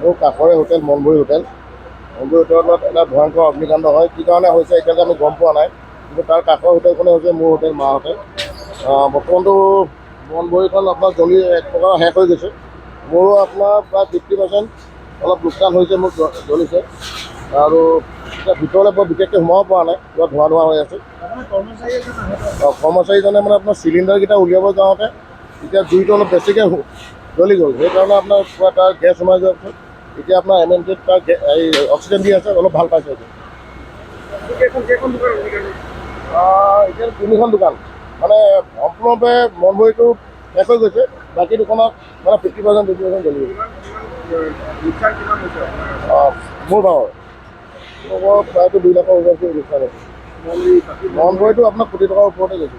মোৰ কাষৰে হোটেল মনভৰি হোটেল। মনভৰি হোটেলত এটা ভয়ংকৰ অগ্নিকাণ্ড হয়। কি কাৰণে হৈছে এতিয়ালৈকে আমি গম পোৱা নাই, কিন্তু তাৰ কাষৰ হোটেলখনে হৈছে মোৰ হোটেল মা হোটেল। বৰ্তমানটো মনভৰিখন আপোনাৰ জ্বলি এক প্ৰকাৰ শেষ হৈ গৈছে। মোৰো আপোনাৰ প্ৰায় 50% অলপ লোকচান হৈছে, মোৰ জ্বলিছে। আৰু এতিয়া ভিতৰলৈ বৰ বিশেষকৈ সোমাব পৰা নাই, কিবা ধোঁৱা ধোঁৱা হৈ আছে। কৰ্মচাৰীজনে মানে আপোনাৰ চিলিণ্ডাৰকেইটা উলিয়াব যাওঁতে এতিয়া জুইটো অলপ বেছিকৈ জ্বলি গ'ল। সেইকাৰণে আপোনাৰ পুৰা তাৰ গেছ সোমাই যোৱাৰ পিছত এতিয়া আপোনাৰ এমএনটিত তাৰ এই অক্সিজেন দি আছে, অলপ ভাল পাইছে এতিয়া। এতিয়া 3খন দোকান মানে সম্পূৰ্ণৰূপে মনভৰিটো শেষ হৈ গৈছে। বাকী দোকানত মানে 50% জ্বলি গৈছে। মোৰ ভাগৰ প্ৰায়তো 2 লাখৰ ওপৰত লোকচান হৈছে। মনভৰিটো আপোনাৰ কোটি টকাৰ ওপৰতে গৈছে।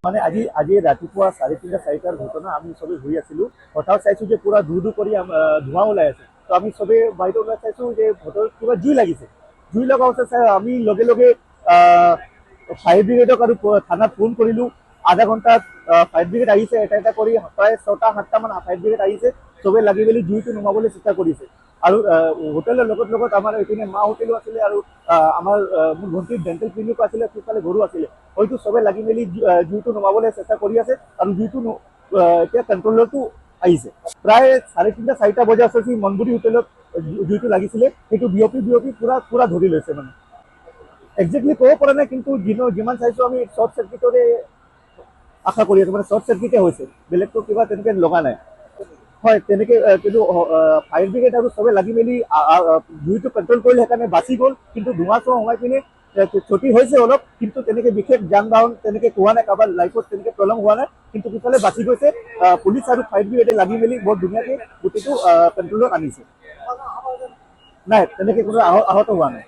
মানে আজি ৰাতিপুৱা 3:30-4টাৰ ঘটনা। আমি চবেই ঘূৰি আছিলো, হঠাৎ চাইছো যে পুৰা দূৰ কৰি ধোঁৱা ওলাই আছে। তো আমি চবে বাহিৰত ওলাই চাইছো যে হোটেলত কিবা জুই লাগিছে। জুই লগা অৱস্থা চাই আমি লগে লগে ফায়াৰ ব্ৰিগেডক আৰু থানাত ফোন কৰিলো। আধা ঘণ্টাত ফায়াৰ ব্ৰিগেড আহিছে, এটা কৰি প্ৰায় 6টা-7টা মান ফায়াৰ ব্ৰিগেড আহিছে। চবে লাগি মেলি জুইটো নুমাবলৈ চেষ্টা কৰিছে। আৰু হোটেলৰ লগত আমাৰ এইপিনে মা হোটেলো আছিলে, আৰু আমাৰ মোৰ ভণ্টিৰ ডেণ্টেল ক্লিনিকো আছিলে, পিছফালে ঘৰো আছিলে। হয়তো চবে লাগি মেলি জুইটো নুমাবলৈ চেষ্টা কৰি আছে, আৰু জুইটো এতিয়া কণ্ট্ৰলতো আহিছে। প্ৰায় 3:30-4টা বজাৰ আছি মনভৰি হোটেলত জুইটো লাগিছিলে। সেইটো বিয়পি পুৰা ধৰি লৈছে। মানে একজেক্টলি ক'ব পৰা নাই, কিন্তু যিমান চাইছো আমি শ্বৰ্ট চাৰ্কিটৰে আশা কৰি আছো। মানে শ্বৰ্ট চাৰ্কিটে হৈছে, বেলেগতো কিবা তেনেকে লগা নাই। হয়, তেনেকে কিন্তু ফায়াৰ ব্ৰিগেড আৰু চবে লাগি মেলি জুইটো কণ্ট্ৰল কৰিলে, সেইকাৰণে বাচি গ'ল। কিন্তু ধোঁৱা চোৱা সোমাই পিনে ক্ষতি হৈছে অলপ, কিন্তু তেনেকে বিশেষ যান বাহন তেনেকে হোৱা নাই, কাৰোবাৰ লাইফত তেনেকে প্ৰব্লেম হোৱা নাই। কিন্তু পিছফালে বাচি গৈছে। পুলিচ আৰু ফায়াৰ ব্ৰিগেডে লাগি মেলি বৰ ধুনীয়াকে গোটেইটো কণ্ট্ৰলত আনিছে। নাই, তেনেকে কোনো আহত হোৱা নাই।